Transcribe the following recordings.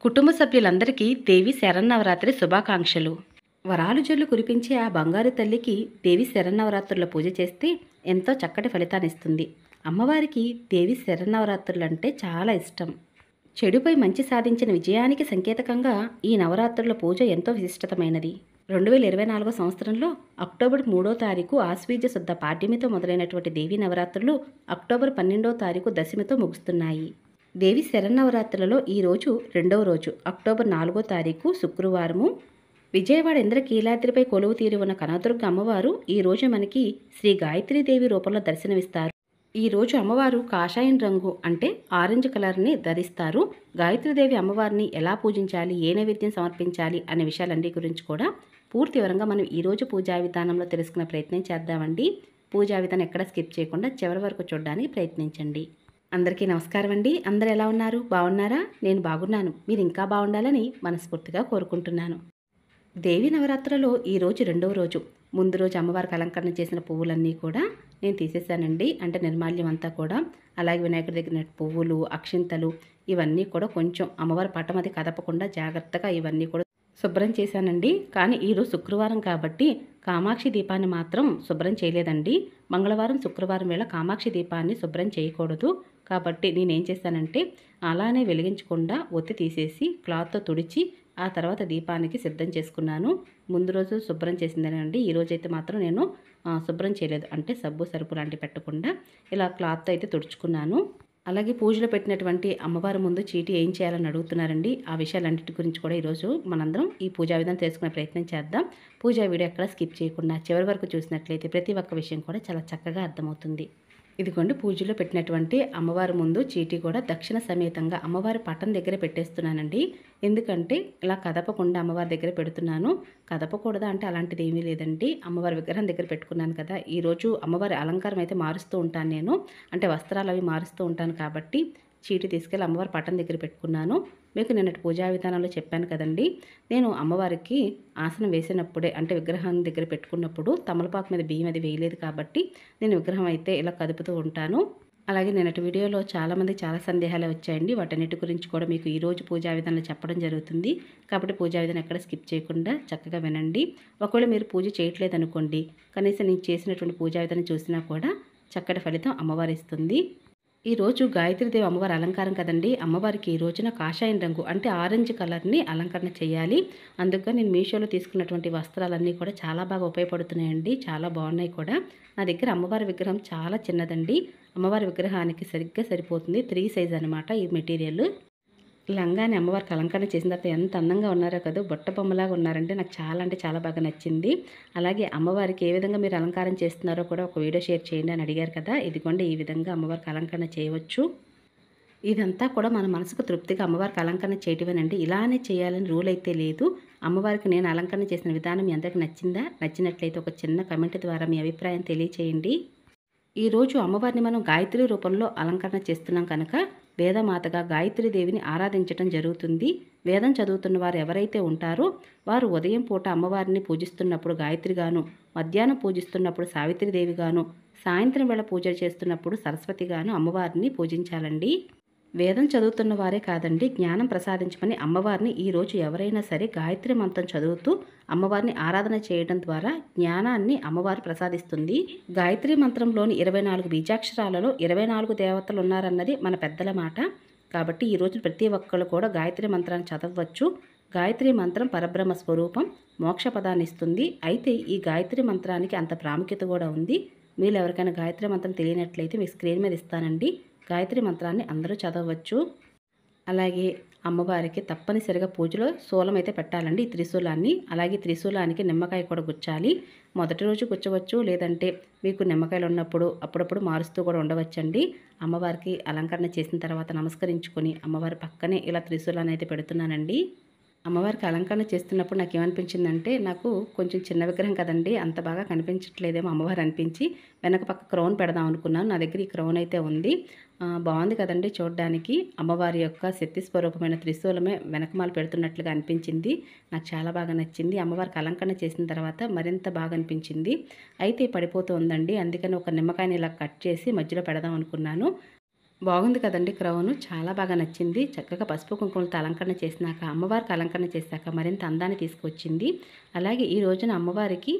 కుటుంబ సభ్యులందరికీ దేవి శరన్నవరాత్రి శుభాకాంక్షలు. వరాలు జల్లు కురిపించే ఆ బంగారు తల్లికి దేవి శరన్నవరాత్రుల పూజ చేస్తే ఎంతో చక్కటి ఫలితాన్నిస్తుంది. అమ్మవారికి దేవి శరన్నవరాత్రులంటే చాలా ఇష్టం. చెడుపై మంచి సాధించిన విజయానికి సంకేతకంగా ఈ నవరాత్రుల పూజ ఎంతో విశిష్టతమైనది. 2024 సంవత్సరంలో అక్టోబర్ 3వ తారీఖు ఆశ్వీజ శుద్ధ పాడ్యమితో మొదలైనటువంటి దేవీ నవరాత్రులు అక్టోబర్ 12వ తారీఖు దశమితో ముగుస్తున్నాయి. దేవి శరన్నవరాత్రులలో ఈరోజు రెండవ రోజు అక్టోబర్ 4వ తారీఖు శుక్రవారము. విజయవాడ ఇంద్రకీలాద్రిపై కొలువు తీరి ఉన్న కనకదుర్గ అమ్మవారు ఈరోజు మనకి శ్రీ గాయత్రీదేవి రూపంలో దర్శనమిస్తారు. ఈరోజు అమ్మవారు కాషాయం రంగు అంటే ఆరెంజ్ కలర్ని ధరిస్తారు. గాయత్రీదేవి అమ్మవారిని ఎలా పూజించాలి, ఏ నైవేద్యం సమర్పించాలి అనే విషయాలన్నీ గురించి కూడా పూర్తి వివరంగా మనం ఈరోజు పూజా విధానంలో తెలుసుకునే ప్రయత్నం చేద్దామండి. పూజా విధానం ఎక్కడ స్కిప్ చేయకుండా చివరి వరకు చూడడానికి ప్రయత్నించండి. అందరికీ నమస్కారం అండి. అందరు ఎలా ఉన్నారు? బాగున్నారా? నేను బాగున్నాను. మీరు ఇంకా బాగుండాలని మనస్ఫూర్తిగా కోరుకుంటున్నాను. దేవి నవరాత్రులలో ఈరోజు రెండవ రోజు. ముందు రోజు అమ్మవారికి అలంకరణ చేసిన పువ్వులన్నీ కూడా నేను తీసేసానండి. అంటే నిర్మాల్యం అంతా కూడా, అలాగే వినాయకుడి దగ్గర పువ్వులు, అక్షింతలు ఇవన్నీ కూడా కొంచెం అమ్మవారి పటం అది కదపకుండా జాగ్రత్తగా ఇవన్నీ కూడా శుభ్రం చేశానండి. కానీ ఈరోజు శుక్రవారం కాబట్టి కామాక్షి దీపాన్ని మాత్రం శుభ్రం చేయలేదండి. మంగళవారం శుక్రవారం వేళ కామాక్షి దీపాన్ని శుభ్రం చేయకూడదు. కాబట్టి నేనేం చేశానంటే అలానే వెలిగించకుండా ఒత్తి తీసేసి క్లాత్తో తుడిచి ఆ తర్వాత దీపానికి సిద్ధం చేసుకున్నాను. ముందు రోజు శుభ్రం చేసిందేనండి. ఈరోజైతే మాత్రం నేను శుభ్రం చేయలేదు. అంటే సబ్బు సరుపు లాంటివి పెట్టకుండా ఇలా క్లాత్తో అయితే తుడుచుకున్నాను. అలాగే పూజలో పెట్టినటువంటి అమ్మవారి ముందు చీటీ ఏం చేయాలని అడుగుతున్నారండి. ఆ విషయాలన్నిటి గురించి కూడా ఈరోజు మనందరం ఈ పూజా విధానం తెలుసుకునే ప్రయత్నం చేద్దాం. పూజా వీడియో ఎక్కడ స్కిప్ చేయకుండా చివరి వరకు చూసినట్లయితే ప్రతి ఒక్క విషయం కూడా చాలా చక్కగా అర్థమవుతుంది. ఇదిగోండి, పూజలో పెట్టినటువంటి అమ్మవారి ముందు చీటీ కూడా దక్షిణ సమేతంగా అమ్మవారి పటం దగ్గర పెట్టేస్తున్నానండి. ఎందుకంటే ఇలా కదపకుండా అమ్మవారి దగ్గర పెడుతున్నాను. కదపకూడదా అంటే అలాంటిది ఏమీ లేదండి. అమ్మవారి విగ్రహం దగ్గర పెట్టుకున్నాను కదా. ఈరోజు అమ్మవారి అలంకారం అయితే మారుస్తూ ఉంటాను నేను. అంటే వస్త్రాలు అవి మారుస్తూ ఉంటాను కాబట్టి చీటీ తీసుకెళ్ళి అమ్మవారి పటం దగ్గర పెట్టుకున్నాను. మీకు నిన్నటి పూజా విధానంలో చెప్పాను కదండి. నేను అమ్మవారికి ఆసనం వేసినప్పుడే అంటే విగ్రహం దగ్గర పెట్టుకున్నప్పుడు తమలపాకు మీద బియ్యం అది వేయలేదు కాబట్టి నేను విగ్రహం అయితే ఇలా కదుపుతూ ఉంటాను. అలాగే నిన్నటి వీడియోలో చాలామంది చాలా సందేహాలు వచ్చాయండి. వాటన్నిటి గురించి కూడా మీకు ఈరోజు పూజా విధానంలో చెప్పడం జరుగుతుంది. కాబట్టి పూజా విధానం ఎక్కడ స్కిప్ చేయకుండా చక్కగా వినండి. ఒకవేళ మీరు పూజ చేయట్లేదు అనుకోండి, కనీసం నేను చేసినటువంటి పూజా విధానం చూసినా కూడా చక్కటి ఫలితం అమ్మవారు ఇస్తుంది. ఈరోజు గాయత్రీదేవి అమ్మవారి అలంకారం కదండి. అమ్మవారికి ఈ రోజున కాషాయం రంగు అంటే ఆరెంజ్ కలర్ని అలంకరణ చేయాలి. అందుకని నేను మీషోలో తీసుకున్నటువంటి వస్త్రాలన్నీ కూడా చాలా బాగా ఉపయోగపడుతున్నాయండి. చాలా బాగున్నాయి కూడా. నా దగ్గర అమ్మవారి విగ్రహం చాలా చిన్నదండి. అమ్మవారి విగ్రహానికి సరిగ్గా సరిపోతుంది. 3 సైజ్ అనమాట ఈ మెటీరియల్. లంగాని అమ్మవారికి అలంకరణ చేసిన తర్వాత ఎంత అందంగా ఉన్నారో కదా, బుట్ట బొమ్మలాగా ఉన్నారంటే నాకు చాలా అంటే చాలా బాగా నచ్చింది. అలాగే అమ్మవారికి ఏ విధంగా మీరు అలంకారం చేస్తున్నారో కూడా ఒక వీడియో షేర్ చేయండి అని అడిగారు కదా. ఇదిగోండి, ఈ విధంగా అమ్మవారికి అలంకరణ చేయవచ్చు. ఇదంతా కూడా మన మనసుకు తృప్తిగా అమ్మవారికి అలంకరణ చేయటమేనండి. ఇలానే చేయాలని రూల్ అయితే లేదు. అమ్మవారికి నేను అలంకరణ చేసిన విధానం మీ అందరికి నచ్చిందా? నచ్చినట్లయితే ఒక చిన్న కమెంట్ ద్వారా మీ అభిప్రాయం తెలియచేయండి. ఈరోజు అమ్మవారిని మనం గాయత్రి రూపంలో అలంకరణ చేస్తున్నాం కనుక వేదమాతగా గాయత్రీదేవిని ఆరాధించటం జరుగుతుంది. వేదం చదువుతున్న వారు ఎవరైతే ఉంటారో వారు ఉదయం పూట అమ్మవారిని పూజిస్తున్నప్పుడు గాయత్రిగాను, మధ్యాహ్నం పూజిస్తున్నప్పుడు సావిత్రిదేవిగాను, సాయంత్రం వేళ పూజలు చేస్తున్నప్పుడు సరస్వతిగాను అమ్మవారిని పూజించాలండి. వేదం చదువుతున్న వారే కాదండి, జ్ఞానం ప్రసాదించమని అమ్మవారిని ఈరోజు ఎవరైనా సరే గాయత్రి మంత్రం చదువుతూ అమ్మవారిని ఆరాధన చేయడం ద్వారా జ్ఞానాన్ని అమ్మవారు ప్రసాదిస్తుంది. గాయత్రి మంత్రంలోని 24 బీజాక్షరాలలో 24 దేవతలు ఉన్నారన్నది మన పెద్దల మాట. కాబట్టి ఈరోజు ప్రతి ఒక్కరు కూడా గాయత్రి మంత్రాన్ని చదవచ్చు. గాయత్రి మంత్రం పరబ్రహ్మ స్వరూపం, మోక్ష పదాన్ని ఇస్తుంది. అయితే ఈ గాయత్రి మంత్రానికి అంత ప్రాముఖ్యత కూడా ఉంది. మీరు ఎవరికైనా గాయత్రి మంత్రం తెలియనట్లయితే మీకు స్క్రీన్ మీద ఇస్తానండి. గాయత్రి మంత్రాన్ని అందరూ చదవచ్చు. అలాగే అమ్మవారికి తప్పనిసరిగా పూజలో శూలం అయితే పెట్టాలండి, ఈ త్రిశూలాన్ని. అలాగే త్రిశూలానికి నిమ్మకాయ కూడా గుచ్చాలి. మొదటి రోజు గుచ్చవచ్చు, లేదంటే మీకు నిమ్మకాయలు ఉన్నప్పుడు అప్పుడప్పుడు మారుస్తూ కూడా ఉండవచ్చండి. అమ్మవారికి అలంకరణ చేసిన తర్వాత నమస్కరించుకొని అమ్మవారి పక్కనే ఇలా త్రిశూలాన్ని అయితే పెడుతున్నానండి. అమ్మవారికి అలంకరణ చేస్తున్నప్పుడు నాకు ఏమనిపించిందంటే, నాకు కొంచెం చిన్న విగ్రహం కదండి, అంత బాగా కనిపించట్లేదేమో అమ్మవారు అనిపించి వెనక పక్క క్రౌన్ పెడదాం అనుకున్నాను. నా దగ్గర ఈ క్రౌన్ అయితే ఉంది. బాగుంది కదండి చూడడానికి. అమ్మవారి యొక్క శక్తి స్వరూపమైన త్రిశూలమే వెనకమాల పెడుతున్నట్లుగా అనిపించింది. నాకు చాలా బాగా నచ్చింది. అమ్మవారికి అలంకరణ చేసిన తర్వాత మరింత బాగా అనిపించింది. అయితే పడిపోతూ ఉందండి. అందుకని ఒక నిమ్మకాయని ఇలా కట్ చేసి మధ్యలో పెడదాం అనుకున్నాను. బాగుంది కదండి క్రౌను. చాలా బాగా నచ్చింది. చక్కగా పసుపు కుంకుమలతో అలంకరణ చేసినాక, అమ్మవారికి అలంకరణ చేశాక మరింత అందాన్ని తీసుకొచ్చింది. అలాగే ఈ రోజున అమ్మవారికి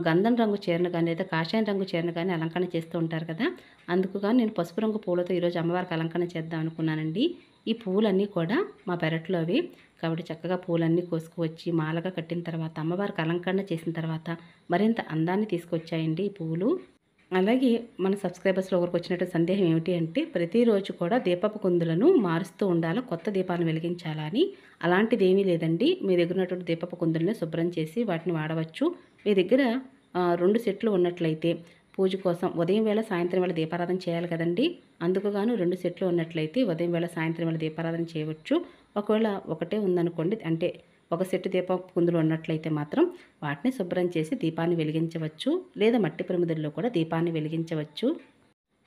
గంధం రంగు చీరను గాని, లేదా కాషాయం రంగు చీరను గాని అలంకరణ చేస్తూ ఉంటారు కదా! అందుకు గాని నేను పసుపు రంగు పూలతో ఈరోజు అమ్మవారికి అలంకరణ చేద్దాం అనుకున్నానండి. ఈ పూలన్నీ కూడా మా పెరట్లోవి. కాబట్టి చక్కగా పూలన్నీ కోసుకువచ్చి మాలగా కట్టిన తర్వాత, అమ్మవారికి అలంకరణ చేసిన తర్వాత మరింత అందాన్ని తీసుకొచ్చాయండి ఈ పువ్వులు. అలాగే మన సబ్స్క్రైబర్స్‌లో ఒకరికొచ్చినట్టు సందేహం ఏమిటి అంటే, ప్రతిరోజు కూడా దీపపు కుందులను మారుస్తూ ఉండాలా, కొత్త దీపాలను వెలిగించాలా అని. అలాంటిదేమీ లేదండి. మీ దగ్గర ఉన్నటువంటి దీపపు కుందులని శుభ్రం చేసి వాటిని వాడవచ్చు. మీ దగ్గర 2 సెట్లు ఉన్నట్లయితే పూజ కోసం ఉదయం వేళ, సాయంత్రం వేళ దీపారాధన చేయాలి కదండీ! అందుకు గాను 2 సెట్లు ఉన్నట్లయితే ఉదయం వేళ, సాయంత్రం వేళ దీపారాధన చేయవచ్చు. ఒకవేళ ఒకటే ఉందనుకోండి, అంటే ఒక సెట్టు దీపపు కుందులు ఉన్నట్లయితే మాత్రం వాటిని శుభ్రం చేసి దీపాన్ని వెలిగించవచ్చు. లేదా మట్టి ప్రమిదల్లో కూడా దీపాన్ని వెలిగించవచ్చు.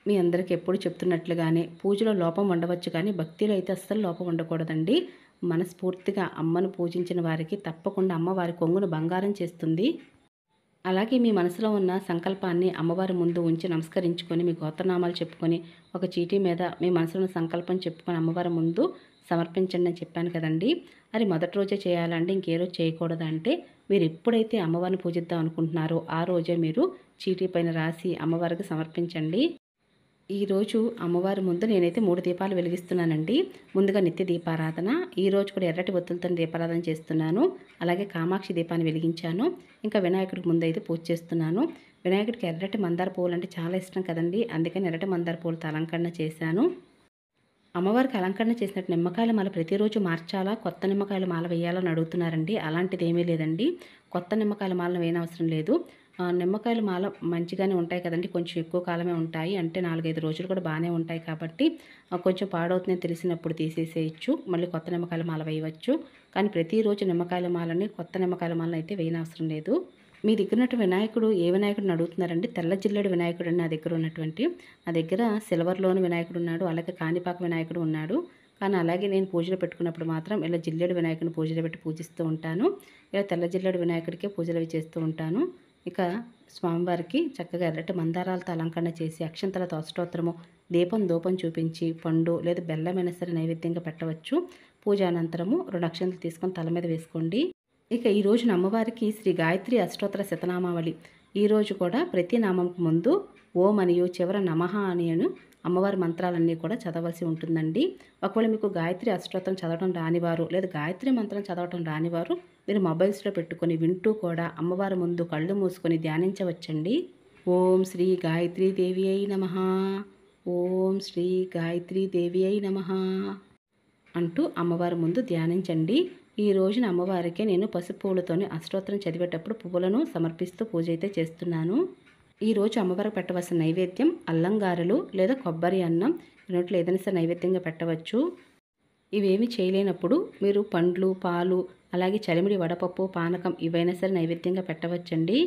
మీ అందరికీ ఎప్పుడు చెప్తున్నట్లుగానే పూజలో లోపం ఉండవచ్చు కానీ భక్తిలో అయితే అస్సలు లోపం ఉండకూడదండి. మనస్ఫూర్తిగా అమ్మను పూజించిన వారికి తప్పకుండా అమ్మ వారి కొంగును బంగారం చేస్తుంది. అలాగే మీ మనసులో ఉన్న సంకల్పాన్ని అమ్మవారి ముందు ఉంచి నమస్కరించుకొని, మీ గోత్రనామాలు చెప్పుకొని, ఒక చీటీ మీద మీ మనసులో ఉన్న సంకల్పం చెప్పుకొని అమ్మవారి ముందు సమర్పించండి అని చెప్పాను కదండీ! అది మొదటి రోజే చేయాలండి, ఇంకే రోజు చేయకూడదా అంటే, మీరు ఎప్పుడైతే అమ్మవారిని పూజిద్దాం అనుకుంటున్నారో ఆ రోజే మీరు చీటీ పైన రాసి అమ్మవారికి సమర్పించండి. ఈరోజు అమ్మవారి ముందు నేనైతే 3 దీపాలు వెలిగిస్తున్నానండి. ముందుగా నిత్య దీపారాధన. ఈరోజు కూడా ఎర్రటి ఒత్తులతో దీపారాధన చేస్తున్నాను. అలాగే కామాక్షి దీపాన్ని వెలిగించాను. ఇంకా వినాయకుడికి ముందైతే పూజ చేస్తున్నాను. వినాయకుడికి ఎర్రటి మందార పువ్వులు అంటే చాలా ఇష్టం కదండీ! అందుకని ఎర్రటి మందార పువ్వులతో అలంకరణ చేశాను. అమ్మవారికి అలంకరణ చేసినట్టు నిమ్మకాయల మాల ప్రతిరోజు మార్చాలా, కొత్త నిమ్మకాయల మాల వేయాలని అడుగుతున్నారండి. అలాంటిది ఏమీ లేదండి. కొత్త నిమ్మకాయల మాలను వేయనవసరం లేదు. నిమ్మకాయల మాల మంచిగానే ఉంటాయి కదండీ! కొంచెం ఎక్కువ కాలమే ఉంటాయి. అంటే 4, 5 రోజులు కూడా బాగానే ఉంటాయి కాబట్టి కొంచెం పాడవుతుందని తెలిసినప్పుడు తీసేసేయచ్చు. మళ్ళీ కొత్త నిమ్మకాయల మాల వేయవచ్చు. కానీ ప్రతిరోజు నిమ్మకాయల మాలని, కొత్త నిమ్మకాయల మాలను అయితే వేయనవసరం లేదు. మీ దగ్గర ఉన్నటువంటి వినాయకుడు ఏ వినాయకుడిని అడుగుతున్నారండి? తెల్ల జిల్లేడు వినాయకుడు అండి నా దగ్గర ఉన్నటువంటి. నా దగ్గర సిల్వర్‌లోని వినాయకుడు ఉన్నాడు. అలాగే కాణిపాక వినాయకుడు ఉన్నాడు. కానీ అలాగే నేను పూజలో పెట్టుకున్నప్పుడు మాత్రం ఇలా జిల్లేడు వినాయకుడిని పూజలో పెట్టి పూజిస్తూ ఉంటాను. ఇలా తెల్ల జిల్లేడు వినాయకుడికే పూజలు అవి చేస్తూ ఉంటాను. ఇక స్వామివారికి చక్కగా ఎర్రటి మందారాలతో అలంకరణ చేసి, అక్షంతలతో అష్టోత్తరము, దీపం ధూపం చూపించి, పండు లేదా బెల్లమైనా సరే నైవేద్యంగా పెట్టవచ్చు. పూజ అనంతరము 2 అక్షంతలు తీసుకొని తల మీద వేసుకోండి. ఇక ఈ రోజున అమ్మవారికి శ్రీ గాయత్రి అష్టోత్తర శతనామావళి. ఈరోజు కూడా ప్రతి నామంకు ముందు ఓం అనియు చివర నమః అనియను అమ్మవారి మంత్రాలన్నీ కూడా చదవలసి ఉంటుందండి. ఒకవేళ మీకు గాయత్రి అష్టోత్తరం చదవడం రానివారు, లేదా గాయత్రి మంత్రం చదవడం రానివారు, మీరు మొబైల్స్లో పెట్టుకొని వింటూ కూడా అమ్మవారి ముందు కళ్ళు మూసుకొని ధ్యానించవచ్చండి. ఓం శ్రీ గాయత్రీ దేవి అయి నమః, ఓం శ్రీ గాయత్రీ దేవి అయి నమః అంటూ అమ్మవారి ముందు ధ్యానించండి. ఈ రోజున అమ్మవారికి నేను పసుపు పువ్వులతోని అష్టోత్తరం చదివేటప్పుడు పువ్వులను సమర్పిస్తూ పూజ అయితే చేస్తున్నాను. ఈరోజు అమ్మవారికి పెట్టవలసిన నైవేద్యం అల్లం గారెలు లేదా కొబ్బరి అన్నం, రెండిట్లో ఏదైనా సరే నైవేద్యంగా పెట్టవచ్చు. ఇవేమి చేయలేనప్పుడు మీరు పండ్లు, పాలు, అలాగే చలిమిడి వడపప్పు, పానకం ఇవైనా సరే నైవేద్యంగా పెట్టవచ్చండి.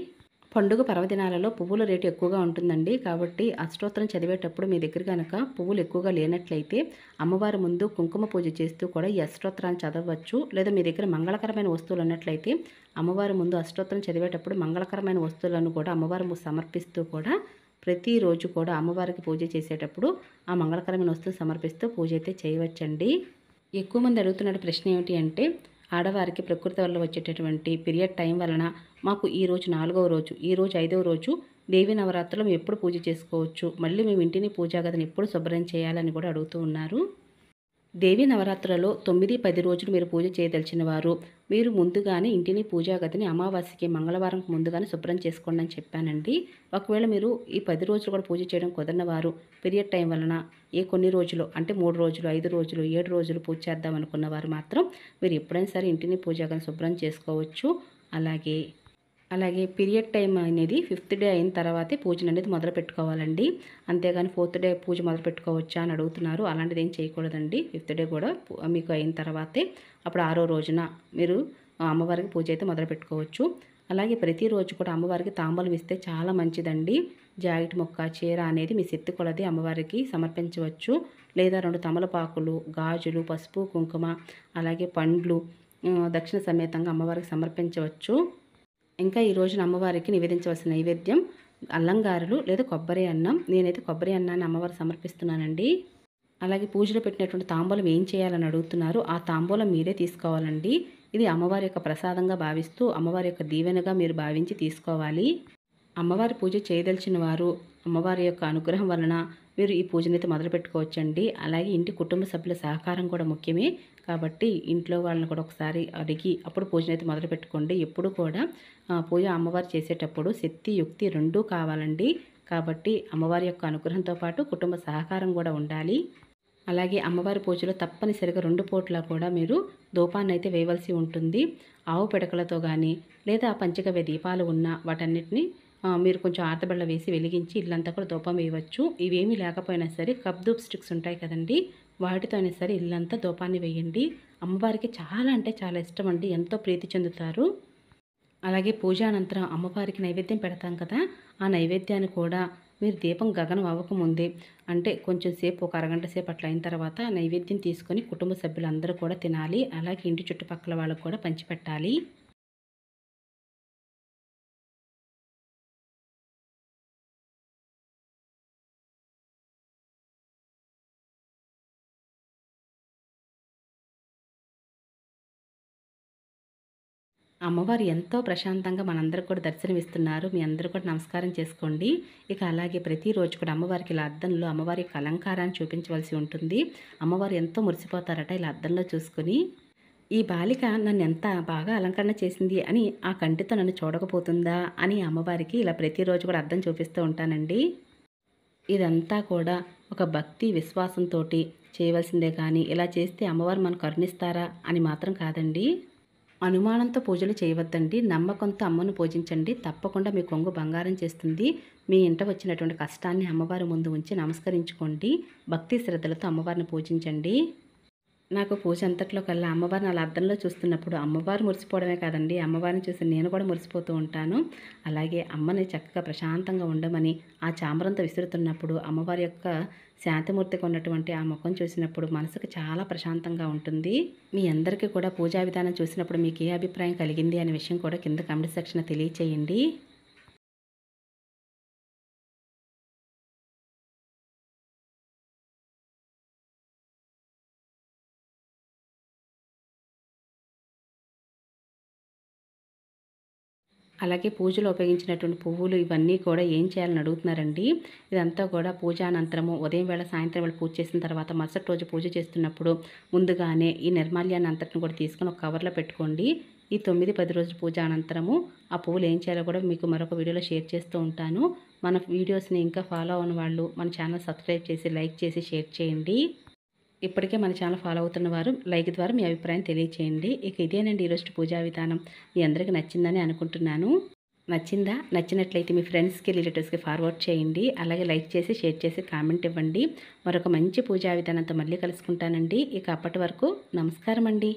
పండుగ పర్వదినాలలో పువ్వుల రేటు ఎక్కువగా ఉంటుందండి. కాబట్టి అష్టోత్తరం చదివేటప్పుడు మీ దగ్గర కనుక పువ్వులు ఎక్కువగా లేనట్లయితే అమ్మవారి ముందు కుంకుమ పూజ చేస్తూ కూడా ఈ అష్టోత్తరాన్ని చదవచ్చు. లేదా మీ దగ్గర మంగళకరమైన వస్తువులు ఉన్నట్లయితే అమ్మవారి ముందు అష్టోత్తరం చదివేటప్పుడు మంగళకరమైన వస్తువులను కూడా అమ్మవారి ముందు సమర్పిస్తూ కూడా ప్రతిరోజు కూడా అమ్మవారికి పూజ చేసేటప్పుడు ఆ మంగళకరమైన వస్తువులు సమర్పిస్తూ పూజ అయితే చేయవచ్చండి. ఎక్కువ మంది అడుగుతున్న ప్రశ్న ఏమిటి అంటే, ఆడవారికి ప్రకృతి వల్ల వచ్చేటటువంటి పీరియడ్ టైం వలన మాకు ఈరోజు 4వ రోజు, ఈరోజు 5వ రోజు దేవీ నవరాత్రులు మేము ఎప్పుడు పూజ చేసుకోవచ్చు, మళ్ళీ మేము ఇంటిని పూజా గదిని ఎప్పుడు శుభ్రం చేయాలని కూడా అడుగుతూ ఉన్నారు. దేవీ నవరాత్రులలో 9, 10 రోజులు మీరు పూజ చేయదలిచిన వారు మీరు ముందుగానే ఇంటిని పూజా గదిని అమావాస్యకి మంగళవారం ముందుగానే శుభ్రం చేసుకోండి అని చెప్పానండి. ఒకవేళ మీరు ఈ 10 రోజులు కూడా పూజ చేయడం కుదరని వారు పీరియడ్ టైం వలన కొన్ని రోజులు అంటే 3 రోజులు, 5 రోజులు, 7 రోజులు పూజ చేద్దాం అనుకున్న వారు మాత్రం మీరు ఎప్పుడైనా సరే ఇంటిని పూజా గదిని శుభ్రం చేసుకోవచ్చు. అలాగే పీరియడ్ టైం అనేది 5th డే అయిన తర్వాతే పూజను అనేది మొదలు పెట్టుకోవాలండి. అంతేగాని 4th డే పూజ మొదలు పెట్టుకోవచ్చా అని అడుగుతున్నారు. అలాంటిది ఏం చేయకూడదండి. 5th డే కూడా మీకు అయిన తర్వాతే అప్పుడు 6వ రోజున మీరు అమ్మవారికి పూజ అయితే మొదలు పెట్టుకోవచ్చు. అలాగే ప్రతిరోజు కూడా అమ్మవారికి తాంబూలం ఇస్తే చాలా మంచిదండి. జాకెట్ ముక్క, చీర అనేది మీ శక్తి కొలది అమ్మవారికి సమర్పించవచ్చు. లేదా 2 తమలపాకులు, గాజులు, పసుపు, కుంకుమ, అలాగే పండ్లు దక్షిణ సమేతంగా అమ్మవారికి సమర్పించవచ్చు. ఇంకా ఈ రోజున అమ్మవారికి నివేదించవలసిన నైవేద్యం అల్లం గారెలు లేదా కొబ్బరి అన్నం. నేనైతే కొబ్బరి అన్నాన్ని అమ్మవారికి సమర్పిస్తున్నానండి. అలాగే పూజలో పెట్టినటువంటి తాంబూలం ఏం చేయాలని అడుగుతున్నారు. ఆ తాంబూలం మీరే తీసుకోవాలండి. ఇది అమ్మవారి యొక్క ప్రసాదంగా భావిస్తూ అమ్మవారి యొక్క దీవెనగా మీరు భావించి తీసుకోవాలి. అమ్మవారి పూజ చేయదలిచిన వారు అమ్మవారి యొక్క అనుగ్రహం వలన మీరు ఈ పూజనైతే మొదలుపెట్టుకోవచ్చండి. అలాగే ఇంటి కుటుంబ సభ్యుల సహకారం కూడా ముఖ్యమే. కాబట్టి ఇంట్లో వాళ్ళని కూడా ఒకసారి అడిగి అప్పుడు పూజనైతే మొదలుపెట్టుకోండి. ఎప్పుడు కూడా పూజ అమ్మవారు చేసేటప్పుడు శక్తి, యుక్తి రెండూ కావాలండి. కాబట్టి అమ్మవారి యొక్క అనుగ్రహంతో పాటు కుటుంబ సహకారం కూడా ఉండాలి. అలాగే అమ్మవారి పూజలో తప్పనిసరిగా 2 పూట్ల కూడా మీరు ధూపాన్నైతే వేయవలసి ఉంటుంది. ఆవు పిడకలతో కానీ లేదా పంచగవ్య దీపాలు ఉన్న వాటన్నిటిని మీరు కొంచెం ఆర్తబెల్ల వేసి వెలిగించి ఇల్లంతా కూడా ధూపం వేయవచ్చు. ఇవేమీ లేకపోయినా సరే కప్ ధూప్ స్టిక్స్ ఉంటాయి కదండి, వాటితో అయినా సరే ఇల్లంతా ధూపాన్ని వేయండి. అమ్మవారికి చాలా అంటే చాలా ఇష్టం అండి, ఎంతో ప్రీతి చెందుతారు. అలాగే పూజ అనంతరం అమ్మవారికి నైవేద్యం పెడతాం కదా, ఆ నైవేద్యాన్ని కూడా మీరు దీపం గగనం అవ్వకముందే అంటే కొంచెం సేపు ఒక అరగంట సేపు అట్లా అయిన తర్వాత నైవేద్యం తీసుకొని కుటుంబ సభ్యులందరూ కూడా తినాలి. అలాగే ఇంటి చుట్టుపక్కల వాళ్ళకు కూడా పంచిపెట్టాలి. అమ్మవారు ఎంతో ప్రశాంతంగా మనందరికి కూడా దర్శనమిస్తున్నారు. మీ అందరూ కూడా నమస్కారం చేసుకోండి. ఇక అలాగే ప్రతిరోజు కూడా అమ్మవారికి ఇలా అద్దంలో అమ్మవారి యొక్క అలంకారాన్ని చూపించవలసి ఉంటుంది. అమ్మవారు ఎంతో మురిసిపోతారట ఇలా అద్దంలో చూసుకొని. ఈ బాలిక నన్ను ఎంత బాగా అలంకరణ చేసింది అని ఆ కంటితో నన్ను చూడకపోతుందా అని అమ్మవారికి ఇలా ప్రతిరోజు కూడా అద్దం చూపిస్తూ ఉంటానండి. ఇదంతా కూడా ఒక భక్తి విశ్వాసంతోటి చేయవలసిందే కానీ ఇలా చేస్తే అమ్మవారు మనకు కరుణిస్తారా అని మాత్రం కాదండి. అనుమానంతో పూజలు చేయవద్దండి. నమ్మకంతో అమ్మను పూజించండి. తప్పకుండా మీ కొంగు బంగారం చేస్తుంది. మీ ఇంట వచ్చినటువంటి కష్టాన్ని అమ్మవారి ముందు ఉంచి నమస్కరించుకోండి. భక్తి శ్రద్ధలతో అమ్మవారిని పూజించండి. నాకు పూజ అంతట్లో కల్లా అమ్మవారిని అలా అద్దంలో చూస్తున్నప్పుడు అమ్మవారు మురిసిపోవడమే కాదండి, అమ్మవారిని చూసి నేను కూడా మురిసిపోతూ ఉంటాను. అలాగే అమ్మని చక్కగా ప్రశాంతంగా ఉండమని ఆ చామరంతో విసురుతున్నప్పుడు అమ్మవారి యొక్క శాంతిమూర్తిగా ఉన్నటువంటి ఆ ముఖం చూసినప్పుడు మనసుకు చాలా ప్రశాంతంగా ఉంటుంది. మీ అందరికీ కూడా పూజా విధానం చూసినప్పుడు మీకు ఏ అభిప్రాయం కలిగింది అనే విషయం కూడా కింద కామెంట్ సెక్షన్లో తెలియచేయండి. అలాగే పూజలో ఉపయోగించినటువంటి పువ్వులు ఇవన్నీ కూడా ఏం చేయాలని అడుగుతున్నారండి. ఇదంతా కూడా పూజ అనంతరము ఉదయం వేళ సాయంత్రం వేళ పూజ చేసిన తర్వాత మరుసటి రోజు పూజ చేస్తున్నప్పుడు ముందుగానే ఈ నిర్మాల్యాన్ని అంతటిని కూడా తీసుకొని ఒక కవర్లో పెట్టుకోండి. ఈ 9-10 రోజుల పూజ అనంతరము ఆ పువ్వులు ఏం చేయాలో కూడా మీకు మరొక వీడియోలో షేర్ చేస్తూ ఉంటాను. మన వీడియోస్ని ఇంకా ఫాలో అవ్వని వాళ్ళు మన ఛానల్ సబ్స్క్రైబ్ చేసి లైక్ చేసి షేర్ చేయండి. ఇప్పటికే మన ఛానల్ ఫాలో అవుతున్న వారు లైక్ ద్వారా మీ అభిప్రాయం తెలియచేయండి. ఇక ఇదేనండి ఈరోజు పూజా విధానం. మీ అందరికీ నచ్చిందని అనుకుంటున్నాను. నచ్చిందా? నచ్చినట్లయితే మీ ఫ్రెండ్స్కి రిలేటివ్స్కి ఫార్వర్డ్ చేయండి. అలాగే లైక్ చేసి షేర్ చేసి కామెంట్ ఇవ్వండి. మరొక మంచి పూజా విధానంతో మళ్ళీ కలుసుకుంటానండి. ఇక అప్పటి వరకు నమస్కారం అండి.